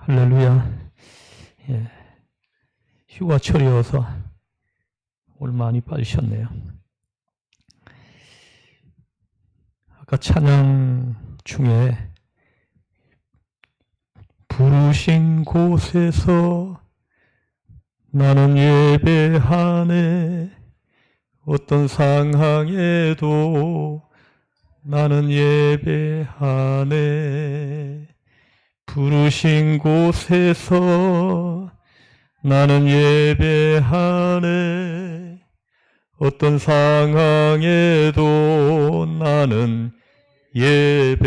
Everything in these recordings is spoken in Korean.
할렐루야. 예, 휴가철이어서 오늘 많이 빠지셨네요. 아까 찬양 중에 부르신 곳에서 나는 예배하네, 어떤 상황에도 나는 예배하네. 부르신 곳에서 나는 예배하네, 어떤 상황에도 나는 예배하네.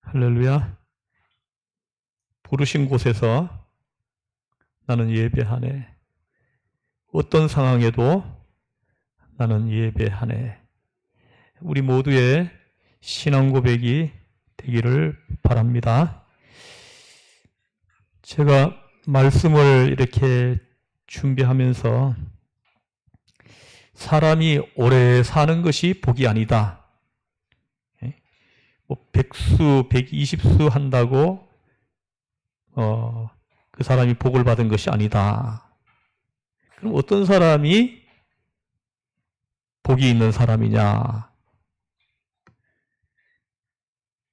할렐루야. 부르신 곳에서 나는 예배하네, 어떤 상황에도 나는 예배하네. 우리 모두의 신앙 고백이 되기를 바랍니다. 제가 말씀을 이렇게 준비하면서 사람이 오래 사는 것이 복이 아니다. 뭐 100수, 120수 한다고 그 사람이 복을 받은 것이 아니다. 그럼 어떤 사람이 복이 있는 사람이냐?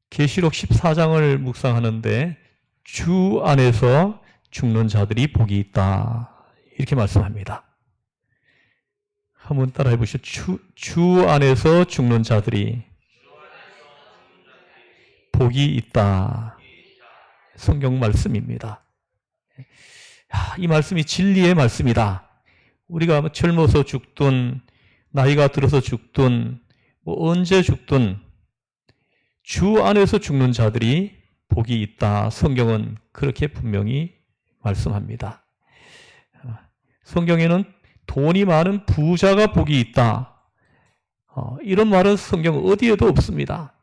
계시록 14장을 묵상하는데 주 안에서 죽는 자들이 복이 있다, 이렇게 말씀합니다. 한번 따라해 보시죠. 주 안에서 죽는 자들이 복이 있다. 성경 말씀입니다. 이 말씀이 진리의 말씀이다. 우리가 젊어서 죽든 나이가 들어서 죽든 언제 죽든 주 안에서 죽는 자들이 복이 있다. 성경은 그렇게 분명히 말씀합니다. 성경에는 돈이 많은 부자가 복이 있다, 이런 말은 성경 어디에도 없습니다.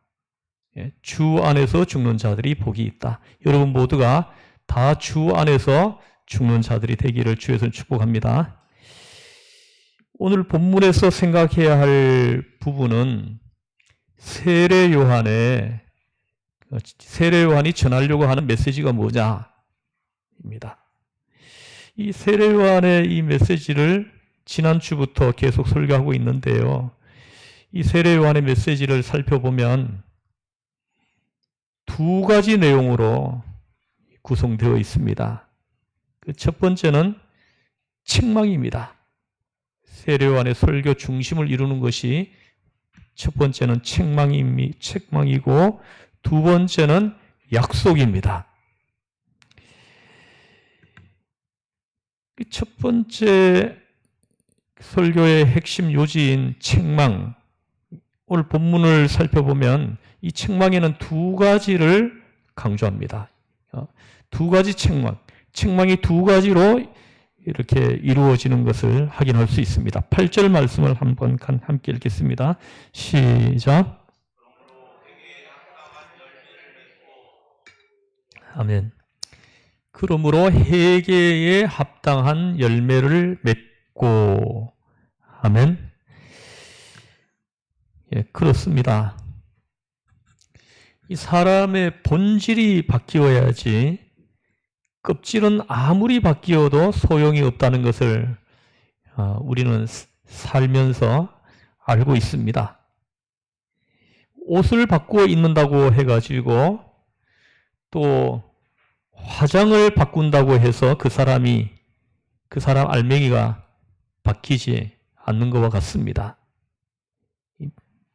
주 안에서 죽는 자들이 복이 있다. 여러분 모두가 다 주 안에서 죽는 자들이 되기를 주에서 축복합니다. 오늘 본문에서 생각해야 할 부분은 세례 요한이 전하려고 하는 메시지가 뭐냐입니다. 이 세례 요한의 이 메시지를 지난주부터 계속 설교하고 있는데요. 이 세례 요한의 메시지를 살펴보면 두 가지 내용으로 구성되어 있습니다. 그 첫 번째는 책망입니다. 세례 요한의 설교 중심을 이루는 것이 첫 번째는 책망이고 두 번째는 약속입니다. 첫 번째 설교의 핵심 요지인 책망, 오늘 본문을 살펴보면 이 책망에는 두 가지를 강조합니다. 두 가지 책망이 두 가지로 이렇게 이루어지는 것을 확인할 수 있습니다. 8절 말씀을 한번 함께 읽겠습니다. 시작. 아멘. 그러므로 회개에 합당한 열매를 맺고. 아멘. 예, 그렇습니다. 이 사람의 본질이 바뀌어야지 껍질은 아무리 바뀌어도 소용이 없다는 것을 우리는 살면서 알고 있습니다. 옷을 바꾸어 입는다고 해가지고 또 화장을 바꾼다고 해서 그 사람 알맹이가 바뀌지 않는 것과 같습니다.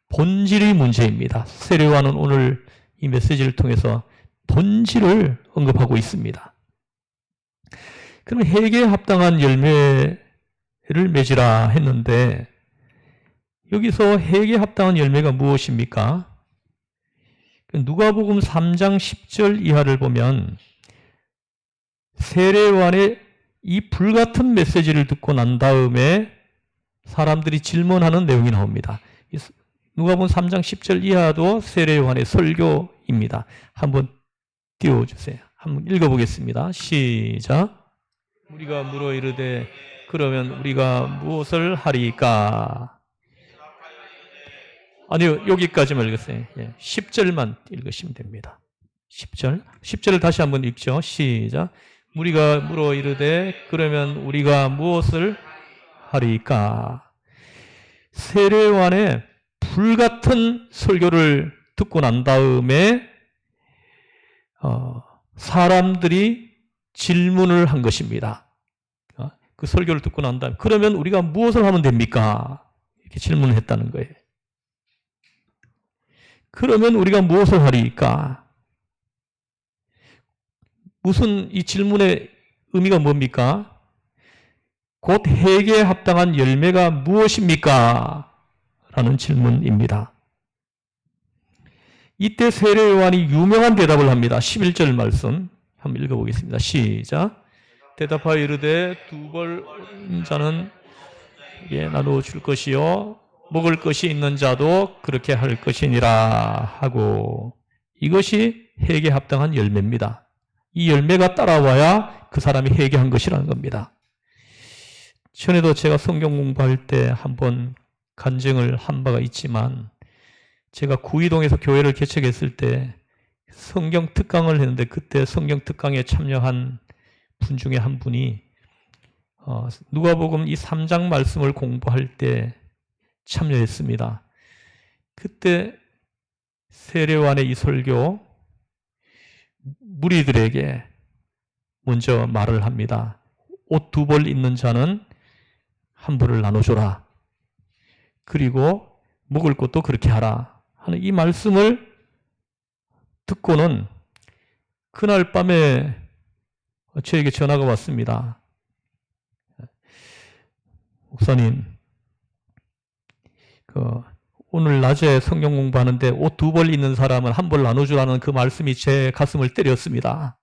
본질이 문제입니다. 세례 요한은 오늘 이 메시지를 통해서 본질을 언급하고 있습니다. 그럼 회개에 합당한 열매를 맺으라 했는데 여기서 회개에 합당한 열매가 무엇입니까? 누가복음 3장 10절 이하를 보면 세례 요한의 이 불같은 메시지를 듣고 난 다음에 사람들이 질문하는 내용이 나옵니다. 누가복음 3장 10절 이하도 세례 요한의 설교입니다. 한번 띄워주세요. 한번 읽어보겠습니다. 시작. 우리가 물어 이르되 그러면 우리가 무엇을 하리까? 아니요, 여기까지만 읽었어요. 10절만 읽으시면 됩니다. 10절을 다시 한번 읽죠. 시작. 무리가 물어 이르되 그러면 우리가 무엇을 하리까? 세례요한의 불같은 설교를 듣고 난 다음에 사람들이 질문을 한 것입니다. 그 설교를 듣고 난 다음에 그러면 우리가 무엇을 하면 됩니까? 이렇게 질문을 했다는 거예요. 그러면 우리가 무엇을 하리까? 무슨 이 질문의 의미가 뭡니까? 곧 회개에 합당한 열매가 무엇입니까? 라는 질문입니다. 이때 세례 요한이 유명한 대답을 합니다. 11절 말씀 한번 읽어보겠습니다. 시작. 대답하여 이르되 두 벌 자는 나누어 줄 것이요 먹을 것이 있는 자도 그렇게 할 것이니라 하고, 이것이 회개에 합당한 열매입니다. 이 열매가 따라와야 그 사람이 회개한 것이라는 겁니다. 전에도 제가 성경 공부할 때 한번 간증을 한 바가 있지만, 제가 구이동에서 교회를 개척했을 때 성경 특강을 했는데, 그때 성경 특강에 참여한 분 중에 한 분이 누가복음 이 3장 말씀을 공부할 때 참여했습니다. 그때 세례요한의 이 설교, 무리들에게 먼저 말을 합니다. 옷 2벌 있는 자는 한 벌을 나눠줘라. 그리고 먹을 것도 그렇게 하라 하는 이 말씀을 듣고는 그날 밤에 저에게 전화가 왔습니다. 목사님, 오늘 낮에 성경 공부하는데 옷 2벌 있는 사람은 한 벌 나눠주라는 그 말씀이 제 가슴을 때렸습니다.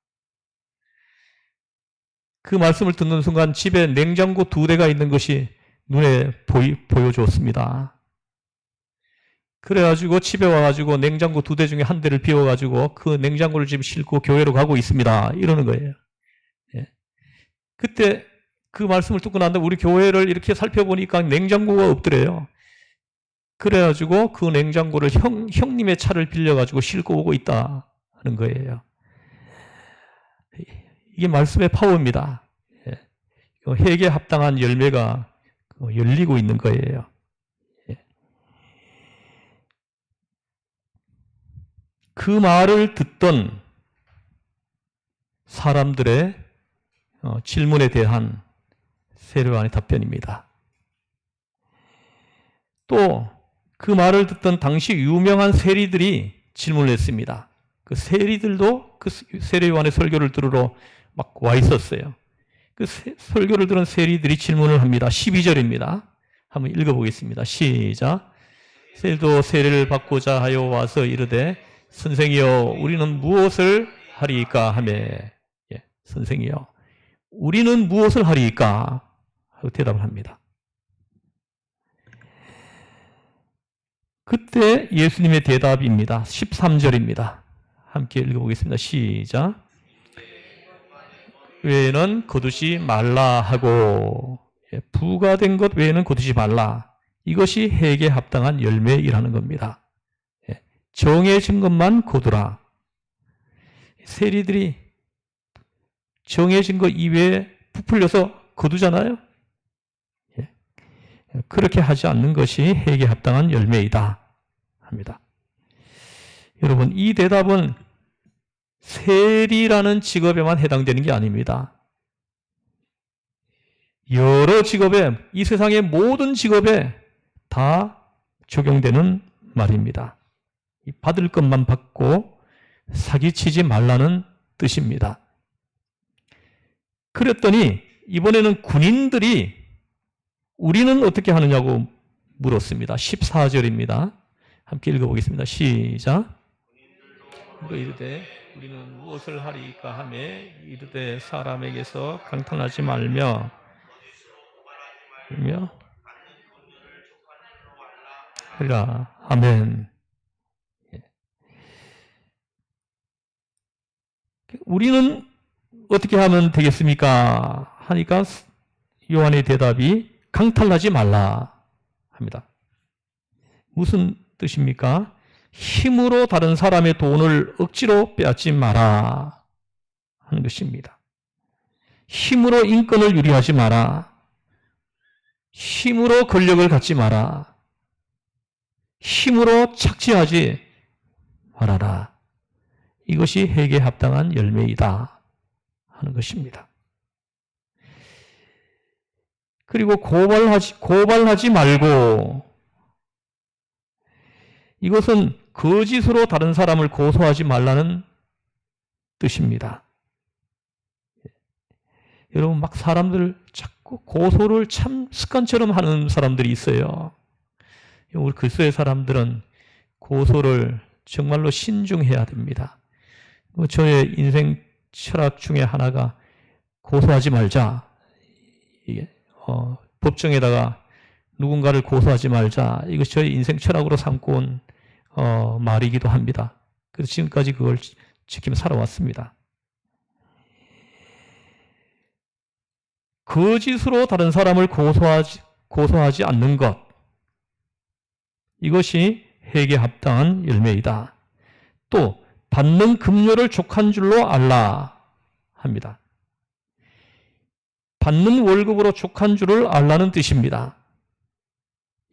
그 말씀을 듣는 순간 집에 냉장고 2대가 있는 것이 눈에 보여줬습니다. 그래가지고 집에 와가지고 냉장고 2대 중에 한 대를 비워가지고 그 냉장고를 지금 싣고 교회로 가고 있습니다. 이러는 거예요. 그때 그 말씀을 듣고 난 다음에 우리 교회를 이렇게 살펴보니까 냉장고가 없더래요. 그래가지고 그 냉장고를 형님의 차를 빌려가지고 싣고 오고 있다 하는 거예요. 이게 말씀의 파워입니다. 회개에 합당한 열매가 열리고 있는 거예요. 그 말을 듣던 사람들의 질문에 대한 세례요한의 답변입니다. 또 그 말을 듣던 당시 유명한 세리들이 질문을 했습니다. 그 세리들도 그 세례요한의 설교를 들으러 막 와 있었어요. 그 설교를 들은 세리들이 질문을 합니다. 12절입니다. 한번 읽어보겠습니다. 시작. 세리도 세례를 받고자 하여 와서 이르되 선생이여 우리는 무엇을 하리이까 하매, 선생이여 우리는 무엇을 하리이까 하고 대답을 합니다. 그때 예수님의 대답입니다. 13절입니다. 함께 읽어보겠습니다. 시작. 외에는 거두지 말라 하고, 부가된 것 외에는 거두지 말라. 이것이 회개에 합당한 열매이라는 겁니다. 정해진 것만 거두라. 세리들이 정해진 것 이외에 부풀려서 거두잖아요. 그렇게 하지 않는 것이 회개에 합당한 열매이다 합니다. 여러분, 이 대답은 세리라는 직업에만 해당되는 게 아닙니다. 여러 직업에, 이 세상의 모든 직업에 다 적용되는 말입니다. 받을 것만 받고 사기치지 말라는 뜻입니다. 그랬더니 이번에는 군인들이 우리는 어떻게 하느냐고 물었습니다. 14절입니다. 함께 읽어보겠습니다. 시작. 이르되 우리는 무엇을 하리까 하며 이르되 사람에게서 강탈하지 말며 하리라. 아멘. 우리는 어떻게 하면 되겠습니까? 하니까 요한의 대답이 강탈하지 말라 합니다. 무슨 뜻입니까? 힘으로 다른 사람의 돈을 억지로 빼앗지 마라 하는 것입니다. 힘으로 인권을 유리하지 마라. 힘으로 권력을 갖지 마라. 힘으로 착취하지 말아라. 이것이 회개에 합당한 열매이다 하는 것입니다. 그리고 고발하지 말고, 이것은 거짓으로 다른 사람을 고소하지 말라는 뜻입니다. 여러분, 막 사람들 자꾸 고소를 참 습관처럼 하는 사람들이 있어요. 우리 그리스도의 사람들은 고소를 정말로 신중해야 됩니다. 저의 인생 철학 중에 하나가 고소하지 말자. 법정에다가 누군가를 고소하지 말자. 이것이 저의 인생 철학으로 삼고 온 말이기도 합니다. 그래서 지금까지 그걸 지키며 살아왔습니다. 거짓으로 다른 사람을 고소하지 않는 것, 이것이 회개에 합당한 열매이다. 또 받는 급료를 족한 줄로 알라 합니다. 받는 월급으로 족한 줄을 알라는 뜻입니다.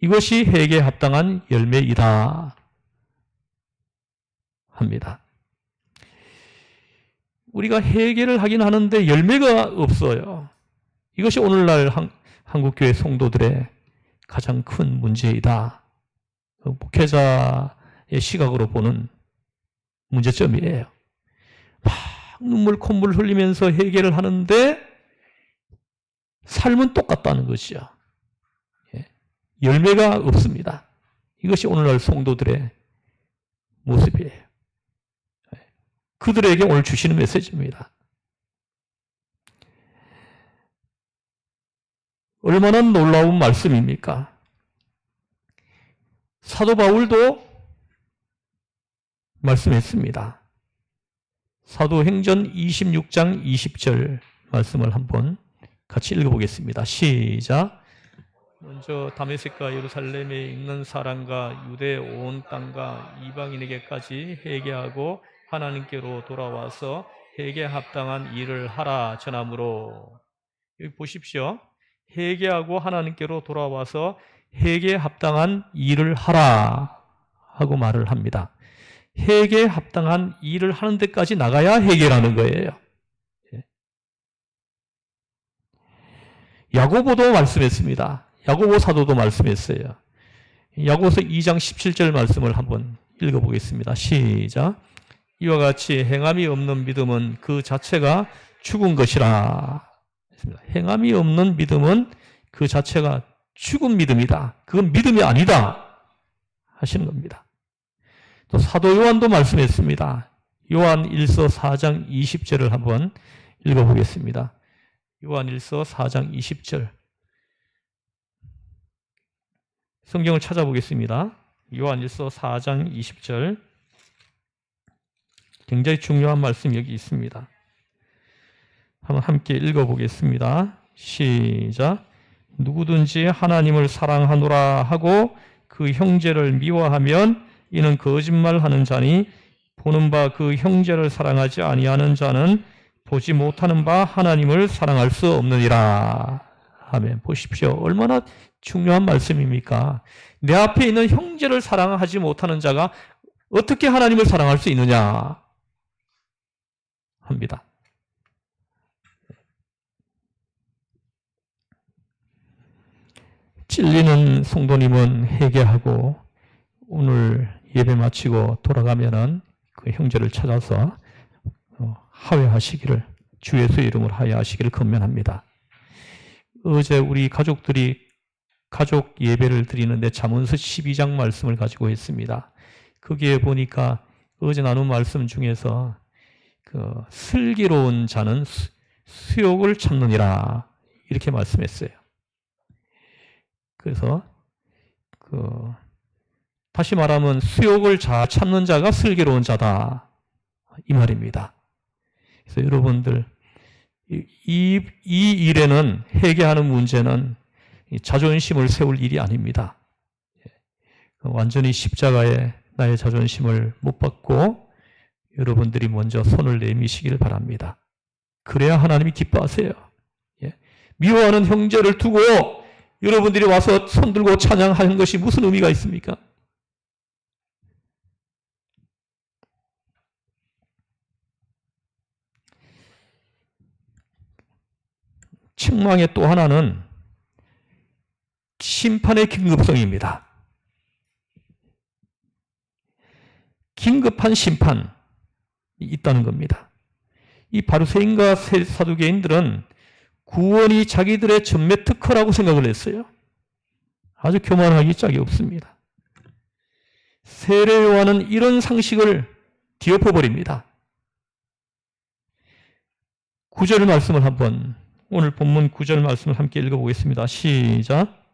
이것이 회개에 합당한 열매이다 합니다. 우리가 회개를 하긴 하는데 열매가 없어요. 이것이 오늘날 한국교회 성도들의 가장 큰 문제이다. 목회자의 시각으로 보는 문제점이에요. 막 눈물 콧물 흘리면서 회개를 하는데 삶은 똑같다는 것이죠. 열매가 없습니다. 이것이 오늘날 성도들의 모습이에요. 그들에게 오늘 주시는 메시지입니다. 얼마나 놀라운 말씀입니까? 사도 바울도 말씀했습니다. 사도행전 26장 20절 말씀을 한번 같이 읽어보겠습니다. 시작. 먼저 다메섹과 예루살렘에 있는 사람과 유대 온 땅과 이방인에게까지 회개하고 하나님께로 돌아와서 회개에 합당한 일을 하라 전하므로. 여기 보십시오. 회개하고 하나님께로 돌아와서 회개에 합당한 일을 하라 하고 말을 합니다. 회개에 합당한 일을 하는 데까지 나가야 회개라는 거예요. 야고보도 말씀했습니다. 야고보 사도도 말씀했어요. 야고보서 2장 17절 말씀을 한번 읽어보겠습니다. 시작. 이와 같이 행함이 없는 믿음은 그 자체가 죽은 것이라. 행함이 없는 믿음은 그 자체가 죽은 믿음이다. 그건 믿음이 아니다 하시는 겁니다. 또 사도 요한도 말씀했습니다. 요한 1서 4장 20절을 한번 읽어보겠습니다. 요한 1서 4장 20절. 성경을 찾아보겠습니다. 요한 1서 4장 20절. 굉장히 중요한 말씀이 여기 있습니다. 한번 함께 읽어보겠습니다. 시작. 누구든지 하나님을 사랑하노라 하고 그 형제를 미워하면 이는 거짓말하는 자니 보는 바 그 형제를 사랑하지 아니하는 자는 보지 못하는 바 하나님을 사랑할 수 없느니라. 아멘. 보십시오. 얼마나 중요한 말씀입니까? 내 앞에 있는 형제를 사랑하지 못하는 자가 어떻게 하나님을 사랑할 수 있느냐 합니다. 찔리는 성도님은 회개하고 오늘 예배 마치고 돌아가면은 그 형제를 찾아서 하회하시기를, 주 예수의 이름으로 하회하시기를 권면합니다. 어제 우리 가족들이 가족 예배를 드리는데 잠언서 12장 말씀을 가지고 있습니다. 거기에 보니까 어제 나눈 말씀 중에서 그 슬기로운 자는 수욕을 참느니라 이렇게 말씀했어요. 그래서 다시 말하면 수욕을 참는 자가 슬기로운 자다 이 말입니다. 그래서 여러분들 이 일에는, 회개하는 문제는 자존심을 세울 일이 아닙니다. 완전히 십자가에 나의 자존심을 못 받고 여러분들이 먼저 손을 내미시길 바랍니다. 그래야 하나님이 기뻐하세요. 미워하는 형제를 두고 여러분들이 와서 손들고 찬양하는 것이 무슨 의미가 있습니까? 책망의 또 하나는 심판의 긴급성입니다. 긴급한 심판이 있다는 겁니다. 이 바리새인과 사두개인들은 구원이 자기들의 전매 특허라고 생각을 했어요. 아주 교만하기 짝이 없습니다. 세례 요한은 이런 상식을 뒤엎어버립니다. 9절 말씀을 한번, 오늘 본문 9절 말씀을 함께 읽어보겠습니다. 시작.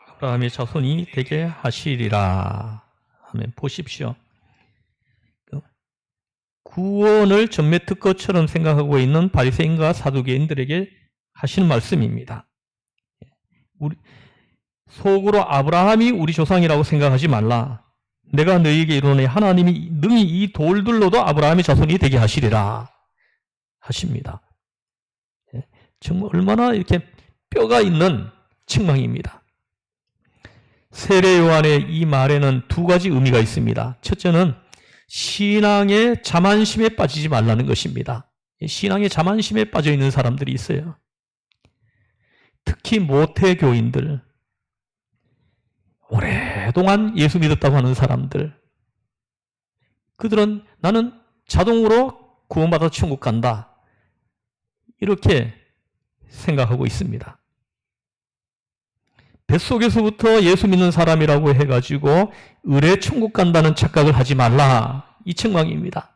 아브라함의 자손이 되게 하시리라. 하면 보십시오. 구원을 전매특허처럼 생각하고 있는 바리새인과 사두개인들에게 하시는 말씀입니다. 속으로 아브라함이 우리 조상이라고 생각하지 말라. 내가 너희에게 이르노니 하나님이 능히 이 돌들로도 아브라함의 자손이 되게 하시리라 하십니다. 정말 얼마나 이렇게 뼈가 있는 책망입니다. 세례 요한의 이 말에는 두 가지 의미가 있습니다. 첫째는 신앙의 자만심에 빠지지 말라는 것입니다. 신앙의 자만심에 빠져 있는 사람들이 있어요. 특히 모태교인들, 오랫동안 예수 믿었다고 하는 사람들, 그들은 나는 자동으로 구원받아 천국 간다, 이렇게 생각하고 있습니다. 뱃속에서부터 예수 믿는 사람이라고 해가지고 의뢰 천국 간다는 착각을 하지 말라, 이 책망입니다.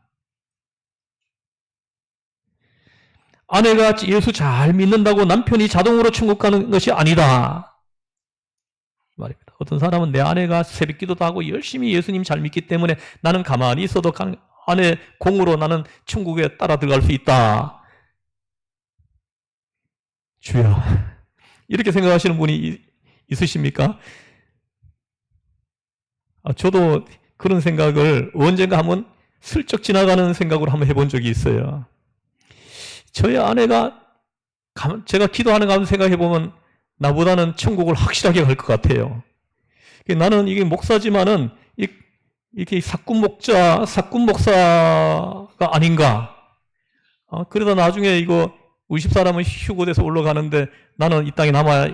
아내가 예수 잘 믿는다고 남편이 자동으로 천국 가는 것이 아니다, 말입니다. 어떤 사람은 내 아내가 새벽기도도 하고 열심히 예수님 잘 믿기 때문에 나는 가만히 있어도 아내 공으로 나는 천국에 따라 들어갈 수 있다. 주여, 이렇게 생각하시는 분이 있으십니까? 저도 그런 생각을 언젠가 한번 슬쩍 지나가는 생각으로 한번 해본 적이 있어요. 저희 아내가 제가 기도하는 가운데 생각해보면 나보다는 천국을 확실하게 갈 것 같아요. 나는 이게 목사지만은 이렇게 사꾼 목사가 아닌가. 그러다 나중에 이거 우리 집사람은 휴고돼서 올라가는데 나는 이 땅에 남아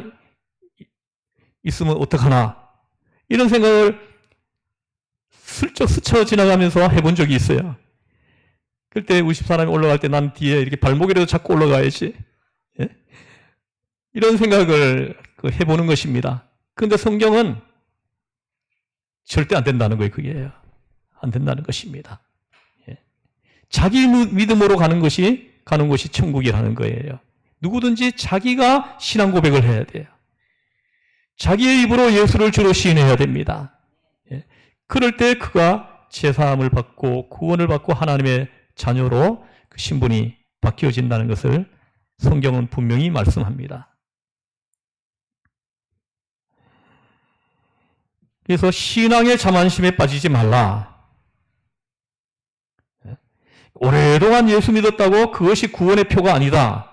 있으면 어떡하나, 이런 생각을 슬쩍 스쳐 지나가면서 해본 적이 있어요. 그때 우리 집사람이 올라갈 때 난 뒤에 이렇게 발목이라도 잡고 올라가야지, 예? 이런 생각을 해보는 것입니다. 그런데 성경은 절대 안 된다는 거예요. 그게 안 된다는 것입니다. 예. 자기 믿음으로 가는 것이 천국이라는 거예요. 누구든지 자기가 신앙 고백을 해야 돼요. 자기의 입으로 예수를 주로 시인해야 됩니다. 예. 그럴 때 그가 제사함을 받고 구원을 받고 하나님의 자녀로 그 신분이 바뀌어진다는 것을 성경은 분명히 말씀합니다. 그래서 신앙의 자만심에 빠지지 말라. 오랫동안 예수 믿었다고 그것이 구원의 표가 아니다,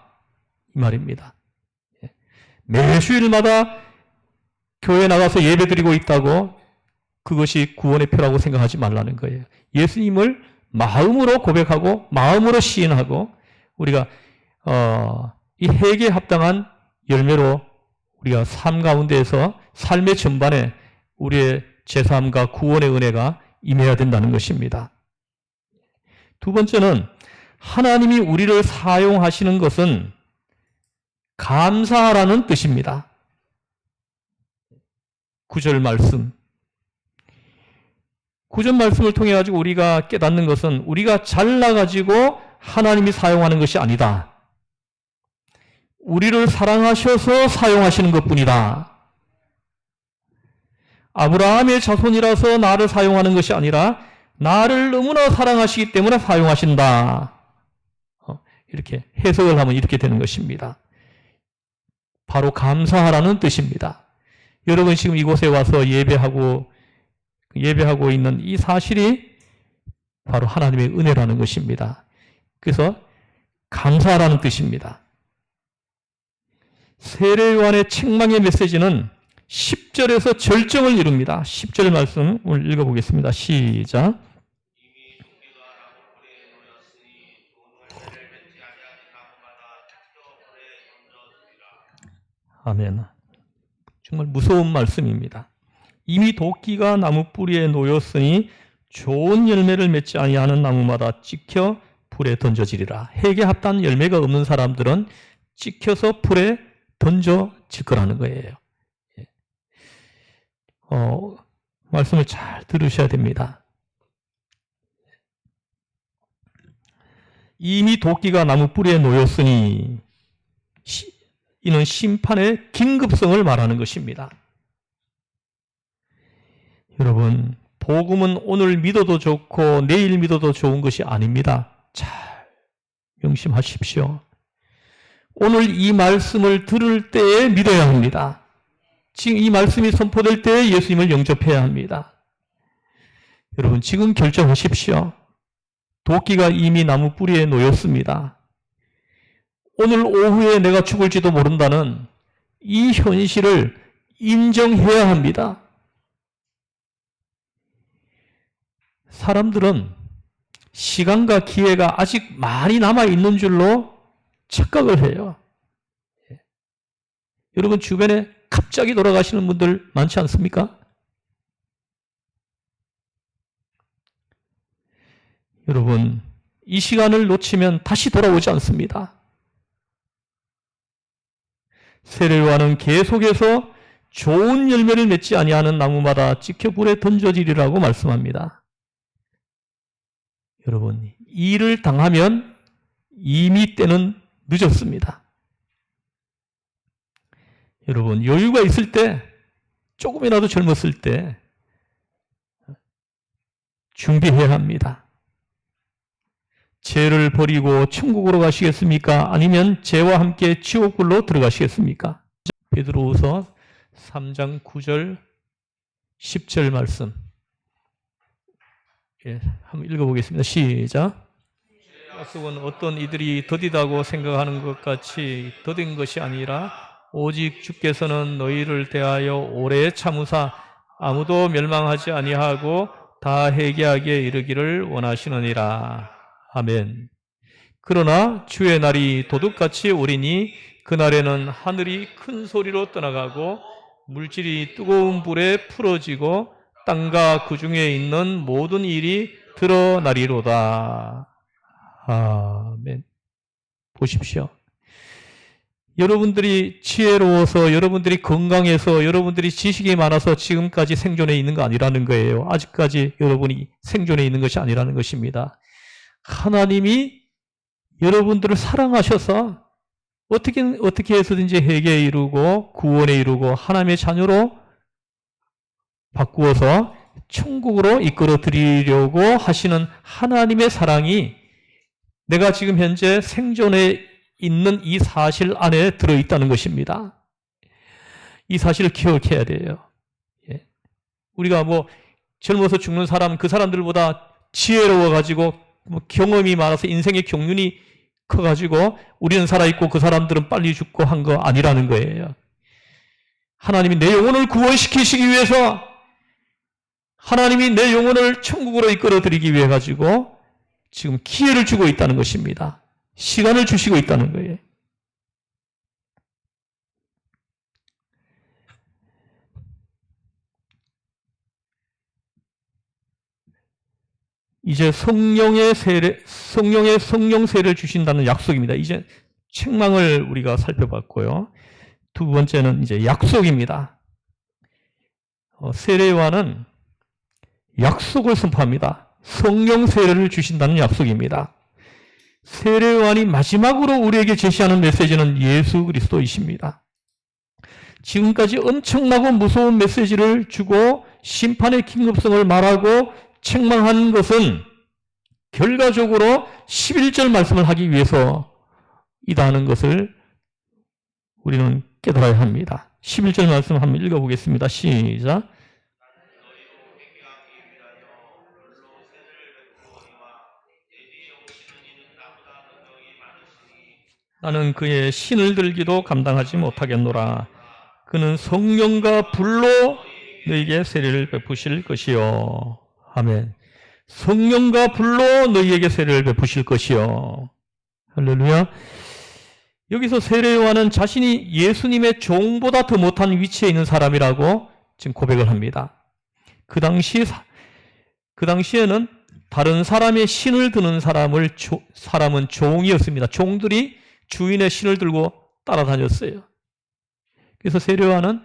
이 말입니다. 매 주일마다 교회에 나가서 예배드리고 있다고 그것이 구원의 표라고 생각하지 말라는 거예요. 예수님을 마음으로 고백하고 마음으로 시인하고 우리가 이 회개에 합당한 열매로 우리가 삶 가운데에서 삶의 전반에 우리의 제사함과 구원의 은혜가 임해야 된다는 것입니다. 두 번째는 하나님이 우리를 사용하시는 것은 감사하라는 뜻입니다. 9절 말씀. 9절 말씀을 통해 가지고 우리가 깨닫는 것은 우리가 잘나가지고 하나님이 사용하는 것이 아니다. 우리를 사랑하셔서 사용하시는 것뿐이다. 아브라함의 자손이라서 나를 사용하는 것이 아니라 나를 너무나 사랑하시기 때문에 사용하신다. 이렇게 해석을 하면 이렇게 되는 것입니다. 바로 감사하라는 뜻입니다. 여러분 지금 이곳에 와서 예배하고 있는 이 사실이 바로 하나님의 은혜라는 것입니다. 그래서 감사하라는 뜻입니다. 세례요한의 책망의 메시지는 10절에서 절정을 이룹니다. 10절 말씀 오늘 읽어보겠습니다. 시작. 아멘. 정말 무서운 말씀입니다. 이미 도끼가 나무 뿌리에 놓였으니 좋은 열매를 맺지 아니하는 나무마다 찍혀 불에 던져지리라. 핵에 합단 열매가 없는 사람들은 찍혀서 불에 던져질 거라는 거예요. 말씀을 잘 들으셔야 됩니다. 이미 도끼가 나무 뿌리에 놓였으니 이는 심판의 긴급성을 말하는 것입니다. 여러분, 복음은 오늘 믿어도 좋고 내일 믿어도 좋은 것이 아닙니다. 잘 명심하십시오. 오늘 이 말씀을 들을 때에 믿어야 합니다. 지금 이 말씀이 선포될 때에 예수님을 영접해야 합니다. 여러분, 지금 결정하십시오. 도끼가 이미 나무 뿌리에 놓였습니다. 오늘 오후에 내가 죽을지도 모른다는 이 현실을 인정해야 합니다. 사람들은 시간과 기회가 아직 많이 남아있는 줄로 착각을 해요. 여러분 주변에 갑자기 돌아가시는 분들 많지 않습니까? 여러분, 이 시간을 놓치면 다시 돌아오지 않습니다. 세례요한은 계속해서 좋은 열매를 맺지 아니하는 나무마다 찍혀 불에 던져지리라고 말씀합니다. 여러분, 이 일을 당하면 이미 때는 늦었습니다. 여러분, 여유가 있을 때, 조금이라도 젊었을 때 준비해야 합니다. 죄를 버리고 천국으로 가시겠습니까? 아니면 죄와 함께 지옥불로 들어가시겠습니까? 베드로후서 3장 9절 10절 말씀 한번 읽어보겠습니다. 시작. 약속은 어떤 이들이 더디다고 생각하는 것 같이 더딘 것이 아니라 오직 주께서는 너희를 대하여 오래 참으사 아무도 멸망하지 아니하고 다 회개하게 이르기를 원하시느니라. 아멘. 그러나 주의 날이 도둑같이 오리니 그날에는 하늘이 큰 소리로 떠나가고 물질이 뜨거운 불에 풀어지고 땅과 그 중에 있는 모든 일이 드러나리로다. 아멘. 보십시오. 여러분들이 지혜로워서, 여러분들이 건강해서, 여러분들이 지식이 많아서 지금까지 생존해 있는 거 아니라는 거예요. 아직까지 여러분이 생존해 있는 것이 아니라는 것입니다. 하나님이 여러분들을 사랑하셔서 어떻게 해서든지 회개에 이루고 구원에 이루고 하나님의 자녀로 바꾸어서 천국으로 이끌어 드리려고 하시는 하나님의 사랑이 내가 지금 현재 생존해 있는 이 사실 안에 들어있다는 것입니다. 이 사실을 기억해야 돼요. 우리가 젊어서 죽는 사람, 그 사람들보다 지혜로워가지고 경험이 많아서 인생의 경륜이 커가지고 우리는 살아있고 그 사람들은 빨리 죽고 한 거 아니라는 거예요. 하나님이 내 영혼을 구원시키시기 위해서, 하나님이 내 영혼을 천국으로 이끌어 드리기 위해 가지고 지금 기회를 주고 있다는 것입니다. 시간을 주시고 있다는 거예요. 이제 성령 세례를 주신다는 약속입니다. 이제 책망을 우리가 살펴봤고요. 두 번째는 이제 약속입니다. 세례요한은 약속을 선포합니다. 성령 세례를 주신다는 약속입니다. 세례요한이 마지막으로 우리에게 제시하는 메시지는 예수 그리스도이십니다. 지금까지 엄청나고 무서운 메시지를 주고 심판의 긴급성을 말하고 책망한 것은 결과적으로 11절 말씀을 하기 위해서이다 하는 것을 우리는 깨달아야 합니다. 11절 말씀 한번 읽어보겠습니다. 시작. 나는 그의 신을 들기도 감당하지 못하겠노라. 그는 성령과 불로 너희에게 세례를 베푸실 것이요. 아멘. 성령과 불로 너희에게 세례를 베푸실 것이요. 할렐루야. 여기서 세례 요한은 자신이 예수님의 종보다 더 못한 위치에 있는 사람이라고 지금 고백을 합니다. 그 당시에는 다른 사람의 신을 드는 사람은 종이었습니다. 종들이 주인의 신을 들고 따라다녔어요. 그래서 세례 요한은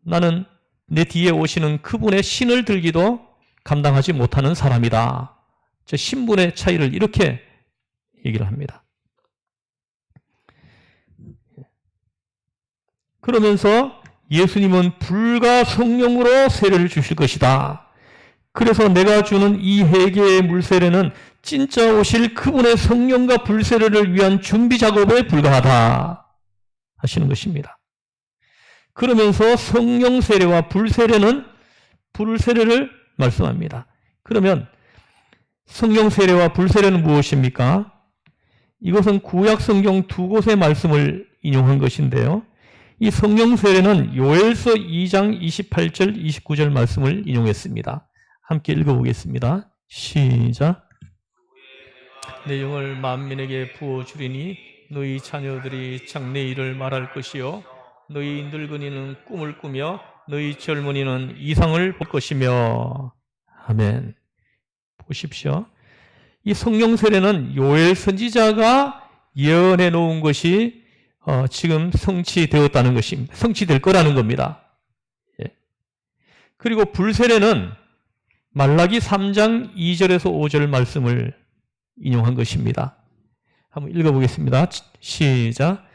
나는 내 뒤에 오시는 그분의 신을 들기도 감당하지 못하는 사람이다. 저 신분의 차이를 이렇게 얘기를 합니다. 그러면서 예수님은 불과 성령으로 세례를 주실 것이다. 그래서 내가 주는 이 회개의 물세례는 진짜 오실 그분의 성령과 불세례를 위한 준비 작업에 불과하다 하시는 것입니다. 그러면서 성령 세례와 불세례는 불세례를 말씀합니다. 그러면 성령 세례와 불세례는 무엇입니까? 이것은 구약 성경 두 곳의 말씀을 인용한 것인데요. 이 성령 세례는 요엘서 2장 28절 29절 말씀을 인용했습니다. 함께 읽어보겠습니다. 시작. 내 영을 만민에게 부어주리니 너희 자녀들이 장래 일을 말할 것이요 너희 늙은이는 꿈을 꾸며 너희 젊은이는 이상을 볼 것이며. 아멘. 보십시오. 이 성령 세례는 요엘 선지자가 예언해 놓은 것이 지금 성취되었다는 것입니다. 성취될 거라는 겁니다. 예. 그리고 불세례는 말라기 3장 2절에서 5절 말씀을 인용한 것입니다. 한번 읽어보겠습니다. 시작.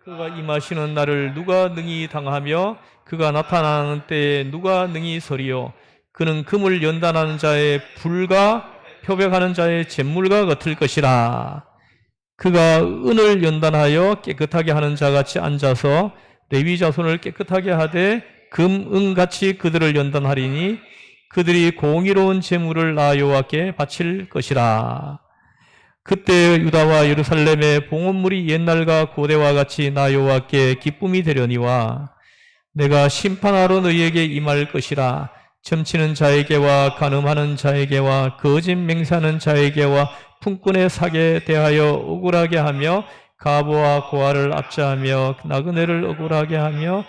그가 임하시는 날을 누가 능히 당하며 그가 나타나는 때에 누가 능히 서리요. 그는 금을 연단하는 자의 불과 표백하는 자의 잿물과 같을 것이라. 그가 은을 연단하여 깨끗하게 하는 자같이 앉아서 레위 자손을 깨끗하게 하되 금, 은같이 그들을 연단하리니 그들이 공의로운 제물을 나 여호와께 바칠 것이라. 그때 유다와 예루살렘의 봉헌물이 옛날과 고대와 같이 나 여호와께 기쁨이 되려니와 내가 심판하러 너희에게 임할 것이라. 점치는 자에게와 간음하는 자에게와 거짓 맹세하는 자에게와 품꾼의 사기에 대하여 억울하게 하며 가보와 고아를 압제하며 나그네를 억울하게 하며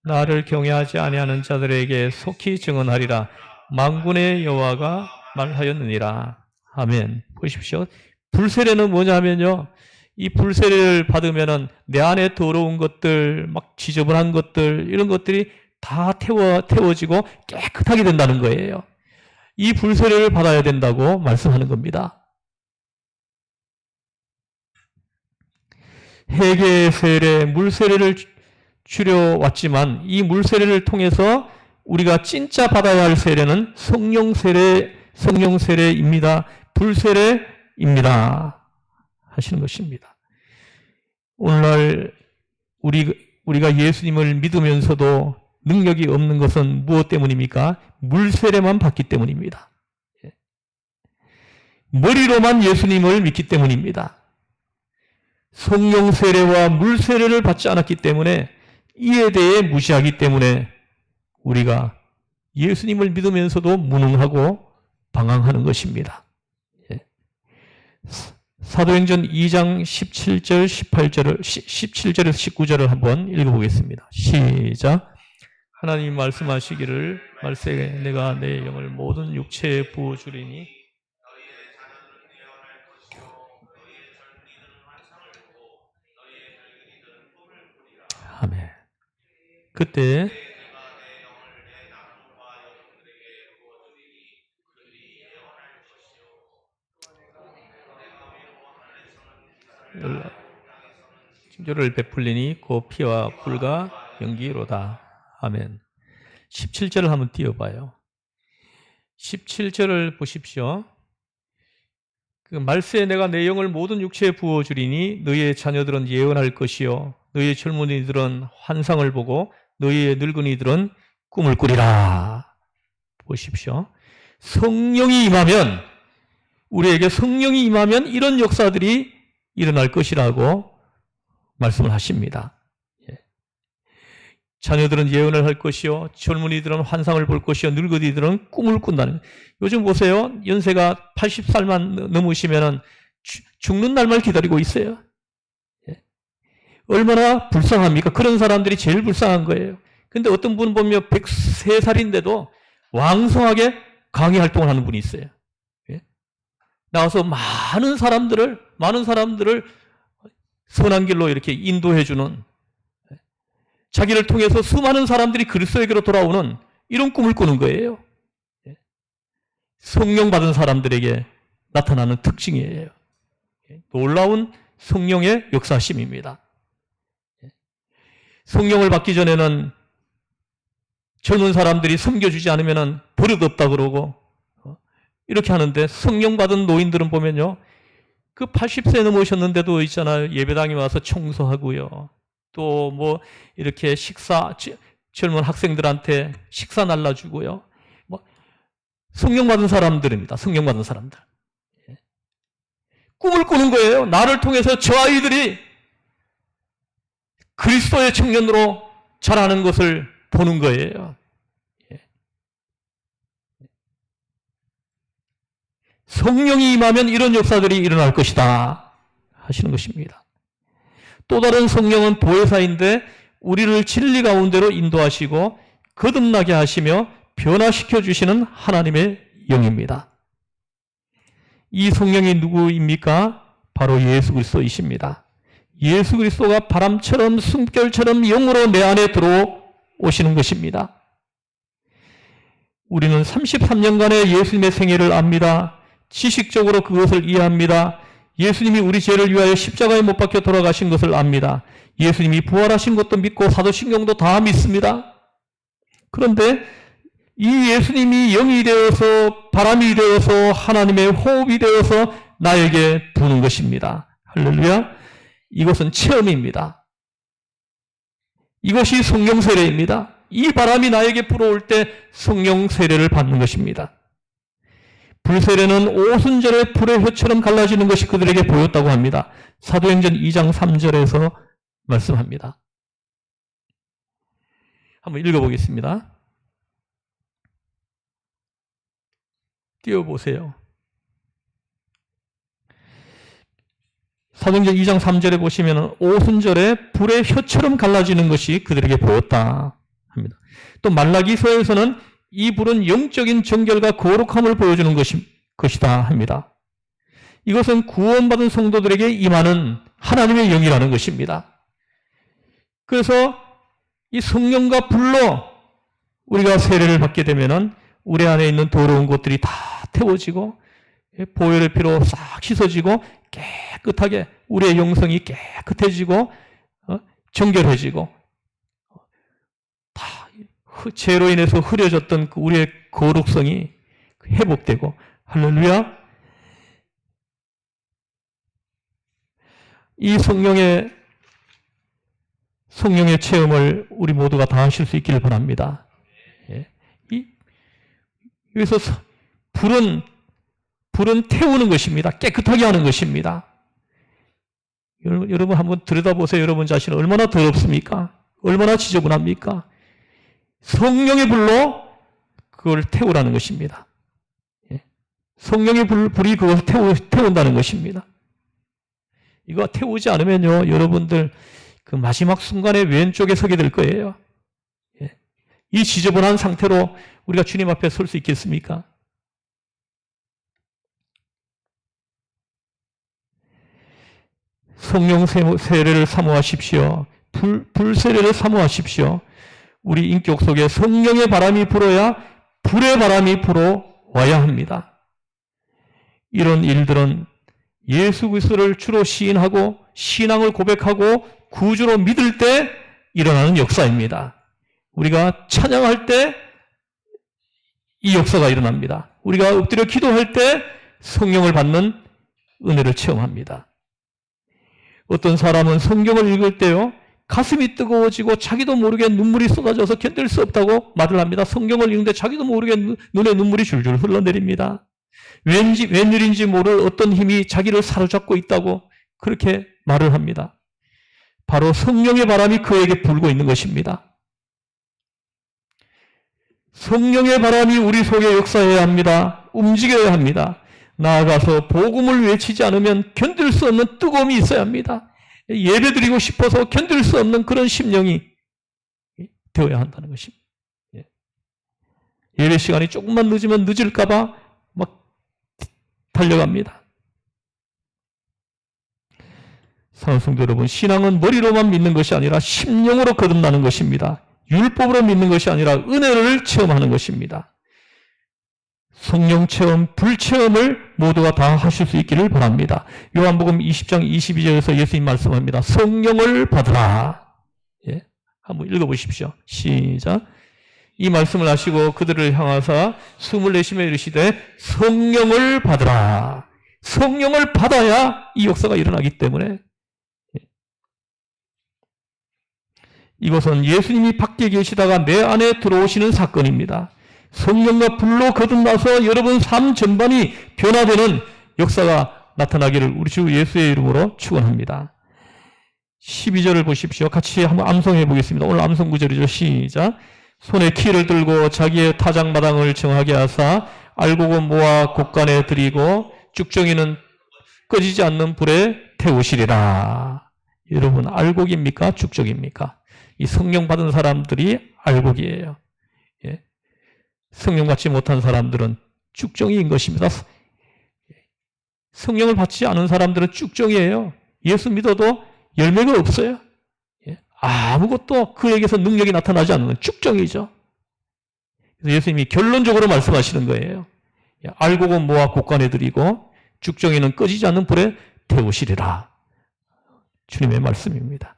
나를 경외하지 아니하는 자들에게 속히 증언하리라. 만군의 여호와가 말하였느니라. 아멘. 보십시오. 불세례는 뭐냐면요, 이 불세례를 받으면은 내 안에 더러운 것들, 막 지저분한 것들, 이런 것들이 다 태워지고 깨끗하게 된다는 거예요. 이 불세례를 받아야 된다고 말씀하는 겁니다. 회개 세례, 물세례를 줄여왔지만 이 물세례를 통해서 우리가 진짜 받아야 할 세례는 성령 세례입니다. 불세례입니다. 하시는 것입니다. 오늘날 우리가 예수님을 믿으면서도 능력이 없는 것은 무엇 때문입니까? 물세례만 받기 때문입니다. 머리로만 예수님을 믿기 때문입니다. 성령 세례와 물 세례를 받지 않았기 때문에 이에 대해 무시하기 때문에 우리가 예수님을 믿으면서도 무능하고 방황하는 것입니다. 사도행전 2장 17절, 17절에서 19절을 한번 읽어보겠습니다. 시작. 하나님 말씀하시기를 말세에 내가 내 영을 모든 육체에 부어주리니 아멘. 그때 징조를 베풀리니 곧 피와 불과 연기로다. 아멘. 17절을 한번 띄워봐요. 17절을 보십시오. 그 말세에 내가 내 영을 모든 육체에 부어주리니 너희의 자녀들은 예언할 것이요 너희의 젊은이들은 환상을 보고 너희의 늙은이들은 꿈을 꾸리라. 보십시오. 성령이 임하면, 우리에게 성령이 임하면 이런 역사들이 일어날 것이라고 말씀을 하십니다. 자녀들은 예언을 할 것이요, 젊은이들은 환상을 볼 것이요, 늙은이들은 꿈을 꾼다는. 요즘 보세요. 연세가 80살만 넘으시면 죽는 날만 기다리고 있어요. 얼마나 불쌍합니까? 그런 사람들이 제일 불쌍한 거예요. 근데 어떤 분은 보면 103살인데도 왕성하게 강의 활동을 하는 분이 있어요. 나와서 많은 사람들을 선한 길로 이렇게 인도해주는, 자기를 통해서 수많은 사람들이 그리스도에게로 돌아오는 이런 꿈을 꾸는 거예요. 성령 받은 사람들에게 나타나는 특징이에요. 놀라운 성령의 역사심입니다. 성령을 받기 전에는 젊은 사람들이 섬겨주지 않으면 버릇 없다 그러고 이렇게 하는데, 성령 받은 노인들은 보면요, 그 80세 넘으셨는데도 있잖아요. 예배당에 와서 청소하고요. 또 뭐 이렇게 젊은 학생들한테 식사 날라주고요. 성령 받은 사람들입니다. 성령 받은 사람들. 꿈을 꾸는 거예요. 나를 통해서 저 아이들이 그리스도의 청년으로 자라는 것을 보는 거예요. 성령이 임하면 이런 역사들이 일어날 것이다 하시는 것입니다. 또 다른 성령은 보혜사인데 우리를 진리 가운데로 인도하시고 거듭나게 하시며 변화시켜 주시는 하나님의 영입니다. 이 성령이 누구입니까? 바로 예수 그리스도이십니다. 예수 그리스도가 바람처럼 숨결처럼 영으로 내 안에 들어오시는 것입니다. 우리는 33년간의 예수님의 생애를 압니다. 지식적으로 그것을 이해합니다. 예수님이 우리 죄를 위하여 십자가에 못 박혀 돌아가신 것을 압니다. 예수님이 부활하신 것도 믿고 사도신경도 다 믿습니다. 그런데 이 예수님이 영이 되어서 바람이 되어서 하나님의 호흡이 되어서 나에게 부는 것입니다. 할렐루야. 이것은 체험입니다. 이것이 성령 세례입니다. 이 바람이 나에게 불어올 때 성령 세례를 받는 것입니다. 불세례는 오순절에 불의 혀처럼 갈라지는 것이 그들에게 보였다고 합니다. 사도행전 2장 3절에서 말씀합니다. 한번 읽어보겠습니다. 띄워보세요. 사도행전 2장 3절에 보시면 오순절에 불의 혀처럼 갈라지는 것이 그들에게 보였다 합니다. 또 말라기서에서는 이 불은 영적인 정결과 거룩함을 보여주는 것이다 합니다. 이것은 구원받은 성도들에게 임하는 하나님의 영이라는 것입니다. 그래서 이 성령과 불로 우리가 세례를 받게 되면은 우리 안에 있는 더러운 것들이 다 태워지고 보혈의 피로 싹 씻어지고 깨끗하게 우리의 영성이 깨끗해지고 정결해지고 다 죄로 인해서 흐려졌던 우리의 거룩성이 회복되고, 할렐루야. 이 성령의 체험을 우리 모두가 다 하실 수 있기를 바랍니다. 여기서 불은 태우는 것입니다. 깨끗하게 하는 것입니다. 여러분 한번 들여다보세요. 여러분 자신은 얼마나 더럽습니까? 얼마나 지저분합니까? 성령의 불로 그걸 태우라는 것입니다. 성령의 불이 그걸 태운다는 것입니다. 이거 태우지 않으면요, 여러분들 그 마지막 순간에 왼쪽에 서게 될 거예요. 이 지저분한 상태로 우리가 주님 앞에 설 수 있겠습니까? 성령 세례를 사모하십시오. 불 세례를 사모하십시오. 우리 인격 속에 성령의 바람이 불어야 불의 바람이 불어와야 합니다. 이런 일들은 예수 그리스도를 주로 시인하고 신앙을 고백하고 구주로 믿을 때 일어나는 역사입니다. 우리가 찬양할 때 이 역사가 일어납니다. 우리가 엎드려 기도할 때 성령을 받는 은혜를 체험합니다. 어떤 사람은 성경을 읽을 때요, 가슴이 뜨거워지고 자기도 모르게 눈물이 쏟아져서 견딜 수 없다고 말을 합니다. 성경을 읽는데 자기도 모르게 눈에 눈물이 줄줄 흘러내립니다. 웬일인지 모를 어떤 힘이 자기를 사로잡고 있다고 그렇게 말을 합니다. 바로 성령의 바람이 그에게 불고 있는 것입니다. 성령의 바람이 우리 속에 역사해야 합니다. 움직여야 합니다. 나아가서 복음을 외치지 않으면 견딜 수 없는 뜨거움이 있어야 합니다. 예배드리고 싶어서 견딜 수 없는 그런 심령이 되어야 한다는 것입니다. 예배 시간이 조금만 늦으면 늦을까봐 막 달려갑니다. 사랑하는 성도 여러분, 신앙은 머리로만 믿는 것이 아니라 심령으로 거듭나는 것입니다. 율법으로 믿는 것이 아니라 은혜를 체험하는 것입니다. 성령 체험, 불체험을 모두가 다 하실 수 있기를 바랍니다. 요한복음 20장 22절에서 예수님 말씀합니다. 성령을 받으라. 예? 한번 읽어보십시오. 시작. 이 말씀을 하시고 그들을 향하사 숨을 내쉬며 이르시되 성령을 받으라. 성령을 받아야 이 역사가 일어나기 때문에 이것은 예수님이 밖에 계시다가 내 안에 들어오시는 사건입니다. 성령과 불로 거듭나서 여러분 삶 전반이 변화되는 역사가 나타나기를 우리 주 예수의 이름으로 축원합니다. 12절을 보십시오. 같이 한번 암송해 보겠습니다. 오늘 암송 구절이죠. 시작. 손에 키를 들고 자기의 타작마당을 정하게 하사 알곡을 모아 곡간에 들이고 쭉정이는 꺼지지 않는 불에 태우시리라. 여러분 알곡입니까? 쭉정입니까? 이 성령 받은 사람들이 알곡이에요. 예. 성령 받지 못한 사람들은 쭉정이인 것입니다. 성령을 받지 않은 사람들은 쭉정이에요. 예수 믿어도 열매가 없어요. 예. 아무것도 그에게서 능력이 나타나지 않는 쭉정이죠. 그래서 예수님이 결론적으로 말씀하시는 거예요. 알곡은 모아 곡간에 들이고 쭉정이는 꺼지지 않는 불에 태우시리라. 주님의 말씀입니다.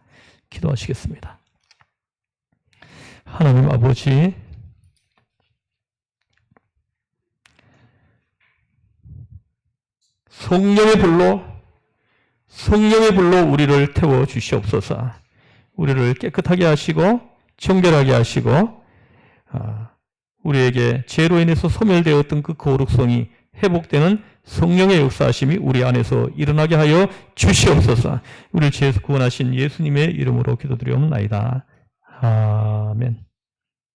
기도하시겠습니다. 하나님 아버지, 성령의 불로 우리를 태워 주시옵소서. 우리를 깨끗하게 하시고 정결하게 하시고 우리에게 죄로 인해서 소멸되었던 그 거룩성이 회복되는 성령의 역사하심이 우리 안에서 일어나게 하여 주시옵소서. 우리를 죄에서 구원하신 예수님의 이름으로 기도드리옵나이다. 아멘.